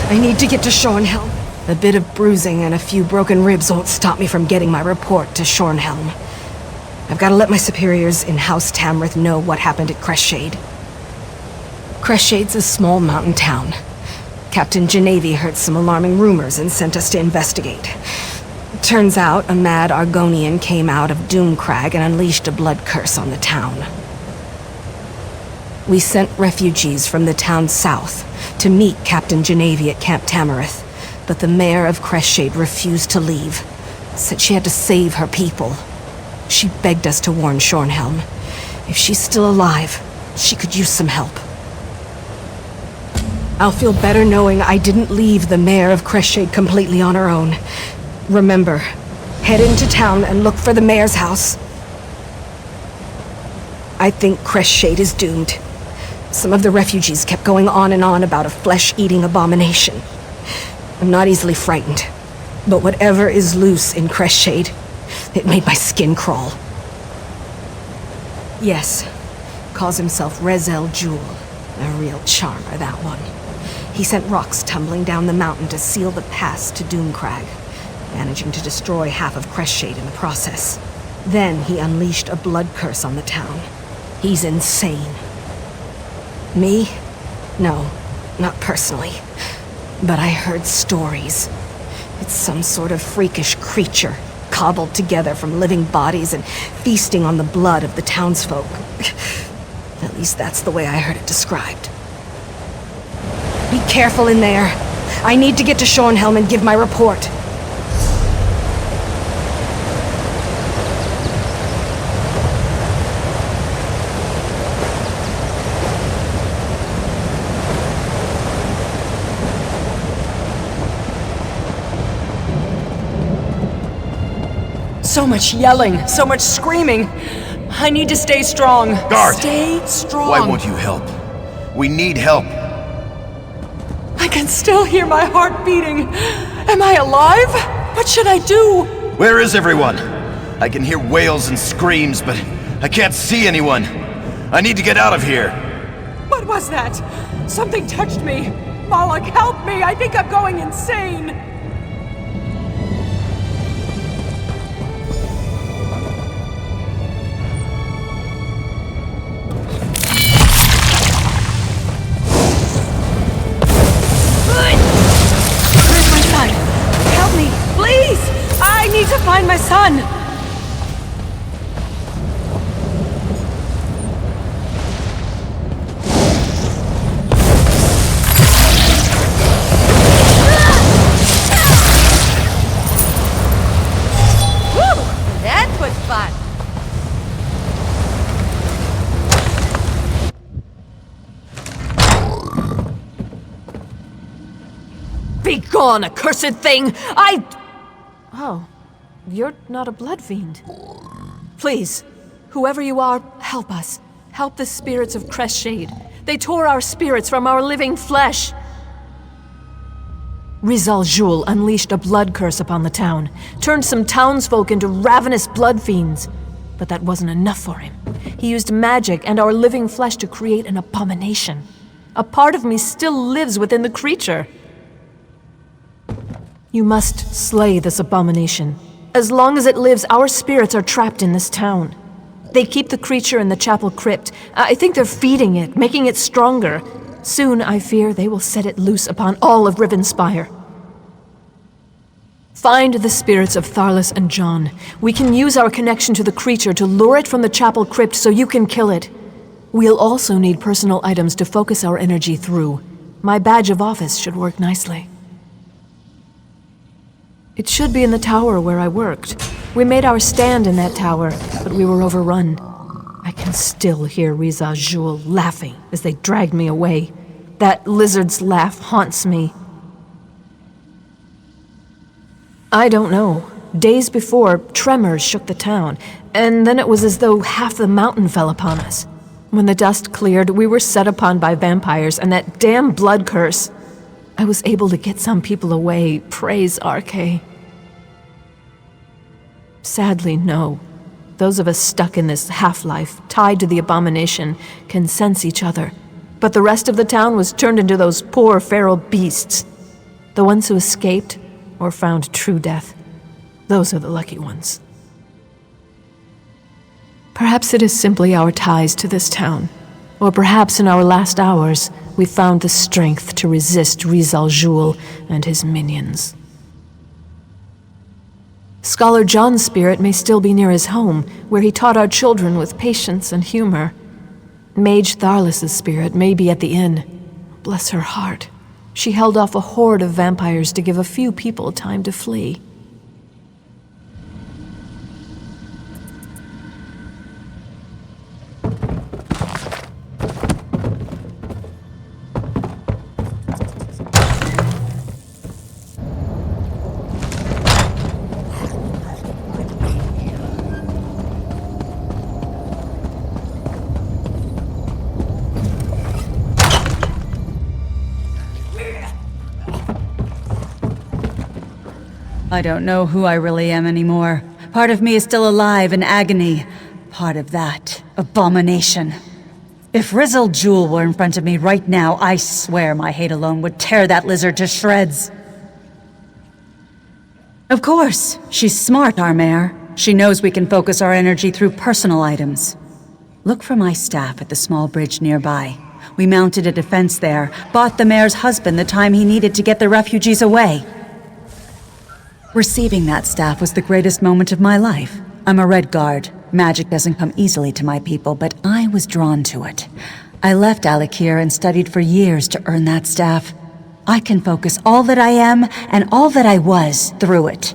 I need to get to Shornhelm. A bit of bruising and a few broken ribs won't stop me from getting my report to Shornhelm. I've got to let my superiors in House Tamrith know what happened at Crestshade. Crestshades a small mountain town. Captain Genevieve heard some alarming rumors and sent us to investigate. Turns out a mad Argonian came out of Doomcrag and unleashed a blood curse on the town. We sent refugees from the town south to meet Captain Genevieve at Camp Tamrith, but the mayor of Crestshade refused to leave. Said she had to save her people. She begged us to warn Shornhelm. If she's still alive, she could use some help. I'll feel better knowing I didn't leave the mayor of Crestshade completely on her own. Remember, head into town and look for the mayor's house. I think Crestshade is doomed. Some of the refugees kept going on and on about a flesh-eating abomination. I'm not easily frightened, but whatever is loose in Crestshade, it made my skin crawl. Yes, calls himself Rezel Jewel. A real charmer, that one. He sent rocks tumbling down the mountain to seal the pass to Doomcrag, managing to destroy half of Crestshade in the process. Then he unleashed a blood curse on the town. He's insane. Me? No, not personally. But I heard stories. It's some sort of freakish creature, cobbled together from living bodies and feasting on the blood of the townsfolk. At least that's the way I heard it described. Be careful in there. I need to get to Shornhelm and give my report. So much yelling, so much screaming. I need to stay strong. Guard! Stay strong. Why won't you help? We need help. I can still hear my heart beating. Am I alive? What should I do? Where is everyone? I can hear wails and screams, but I can't see anyone. I need to get out of here. What was that? Something touched me. Moloch, help me! I think I'm going insane! I need to find my son! Woo! That was fun! Be gone, accursed thing! Oh. You're not a blood fiend. Please, whoever you are, help us. Help the spirits of Crestshade. They tore our spirits from our living flesh. Rizal Jul unleashed a blood curse upon the town, turned some townsfolk into ravenous blood fiends. But that wasn't enough for him. He used magic and our living flesh to create an abomination. A part of me still lives within the creature. You must slay this abomination. As long as it lives, our spirits are trapped in this town. They keep the creature in the chapel crypt. I think they're feeding it, making it stronger. Soon, I fear, they will set it loose upon all of Rivenspire. Find the spirits of Tharlas and John. We can use our connection to the creature to lure it from the chapel crypt so you can kill it. We'll also need personal items to focus our energy through. My badge of office should work nicely. It should be in the tower where I worked. We made our stand in that tower, but we were overrun. I can still hear Riza Jul laughing as they dragged me away. That lizard's laugh haunts me. I don't know. Days before, tremors shook the town, and then it was as though half the mountain fell upon us. When the dust cleared, we were set upon by vampires and that damn blood curse. I was able to get some people away, praise Arche. Sadly, no. Those of us stuck in this half-life, tied to the abomination, can sense each other. But the rest of the town was turned into those poor feral beasts. The ones who escaped or found true death. Those are the lucky ones. Perhaps it is simply our ties to this town. Or perhaps in our last hours, we found the strength to resist Rizal Jul and his minions. Scholar John's spirit may still be near his home, where he taught our children with patience and humor. Mage Tharlus' spirit may be at the inn. Bless her heart. She held off a horde of vampires to give a few people time to flee. I don't know who I really am anymore. Part of me is still alive in agony. Part of that, abomination. If Rizal Jul were in front of me right now, I swear my hate alone would tear that lizard to shreds. Of course, she's smart, our mayor. She knows we can focus our energy through personal items. Look for my staff at the small bridge nearby. We mounted a defense there, bought the mayor's husband the time he needed to get the refugees away. Receiving that staff was the greatest moment of my life. I'm a Red Guard. Magic doesn't come easily to my people, but I was drawn to it. I left Alakir and studied for years to earn that staff. I can focus all that I am and all that I was through it.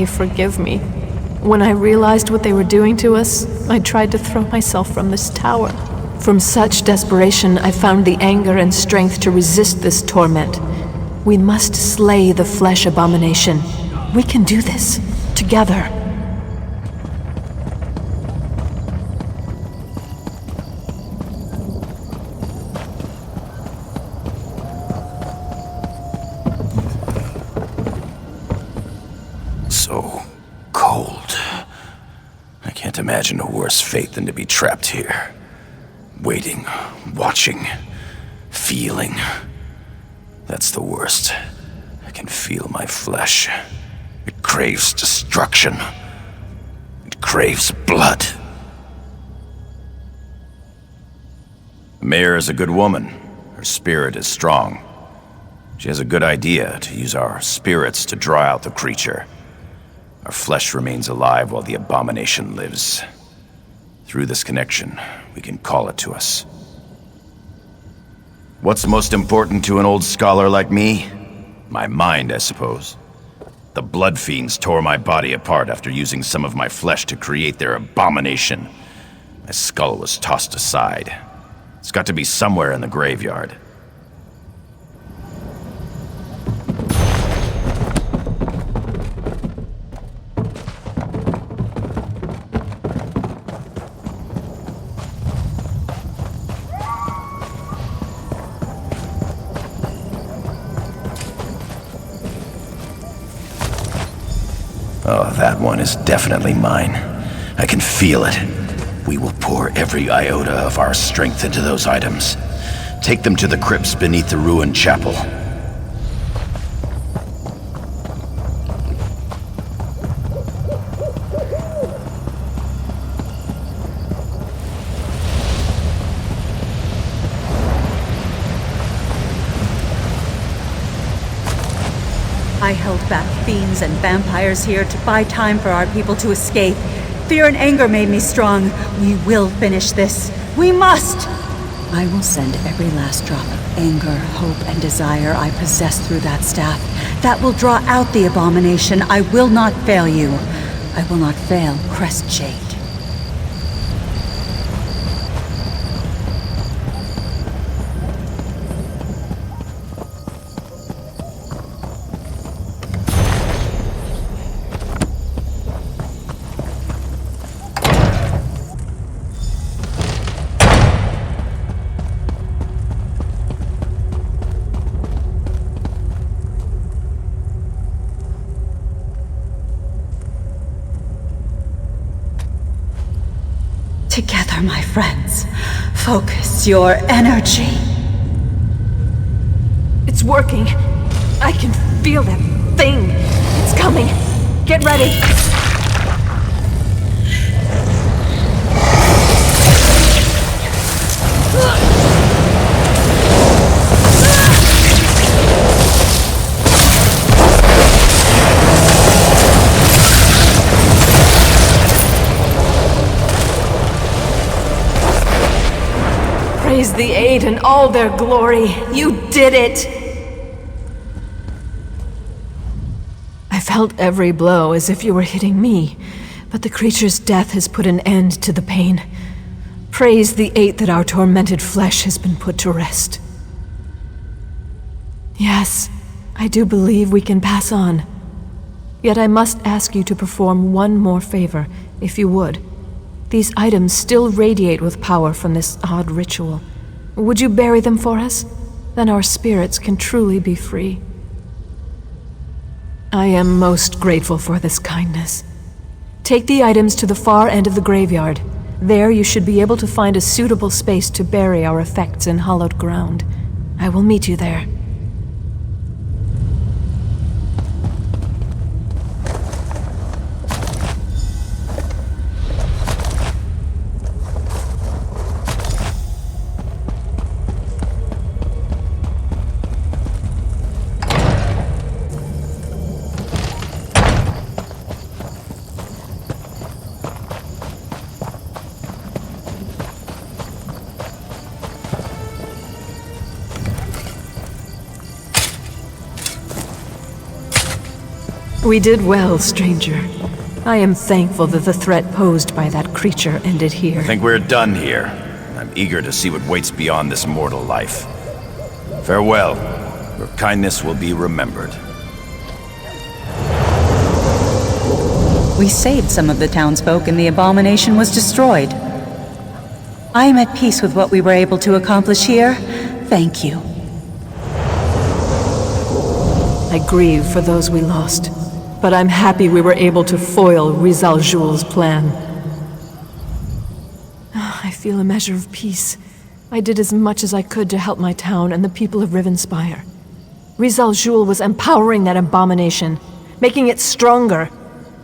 Forgive me. When I realized what they were doing to us, I tried to throw myself from this tower. From such desperation, I found the anger and strength to resist this torment. We must slay the flesh abomination. We can do this, together. So cold. I can't imagine a worse fate than to be trapped here. Waiting, watching, feeling. That's the worst. I can feel my flesh. It craves destruction. It craves blood. The mayor is a good woman. Her spirit is strong. She has a good idea to use our spirits to draw out the creature. Our flesh remains alive while the abomination lives. Through this connection, we can call it to us. What's most important to an old scholar like me? My mind, I suppose. The blood fiends tore my body apart after using some of my flesh to create their abomination. My skull was tossed aside. It's got to be somewhere in the graveyard. Oh, that one is definitely mine. I can feel it. We will pour every iota of our strength into those items. Take them to the crypts beneath the ruined chapel. I held back fiends and vampires here to buy time for our people to escape. Fear and anger made me strong. We will finish this. We must! I will send every last drop of anger, hope, and desire I possess through that staff. That will draw out the abomination. I will not fail you. I will not fail Crestshade. Together, my friends. Focus your energy. It's working. I can feel that thing. It's coming. Get ready. Praise the Eight in all their glory. You did it! I felt every blow as if you were hitting me, but the creature's death has put an end to the pain. Praise the Eight that our tormented flesh has been put to rest. Yes, I do believe we can pass on. Yet I must ask you to perform one more favor, if you would. These items still radiate with power from this odd ritual. Would you bury them for us? Then our spirits can truly be free. I am most grateful for this kindness. Take the items to the far end of the graveyard. There you should be able to find a suitable space to bury our effects in hallowed ground. I will meet you there. We did well, stranger. I am thankful that the threat posed by that creature ended here. I think we're done here. I'm eager to see what waits beyond this mortal life. Farewell. Your kindness will be remembered. We saved some of the townsfolk and the abomination was destroyed. I am at peace with what we were able to accomplish here. Thank you. I grieve for those we lost, but I'm happy we were able to foil Rizal Jul's plan. I feel a measure of peace. I did as much as I could to help my town and the people of Rivenspire. Rizal Jul was empowering that abomination, making it stronger.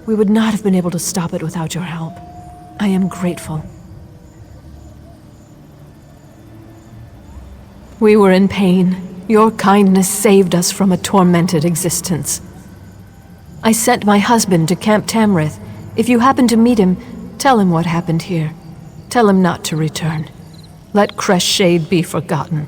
We would not have been able to stop it without your help. I am grateful. We were in pain. Your kindness saved us from a tormented existence. I sent my husband to Camp Tamrith. If you happen to meet him, tell him what happened here. Tell him not to return. Let Crestshade be forgotten.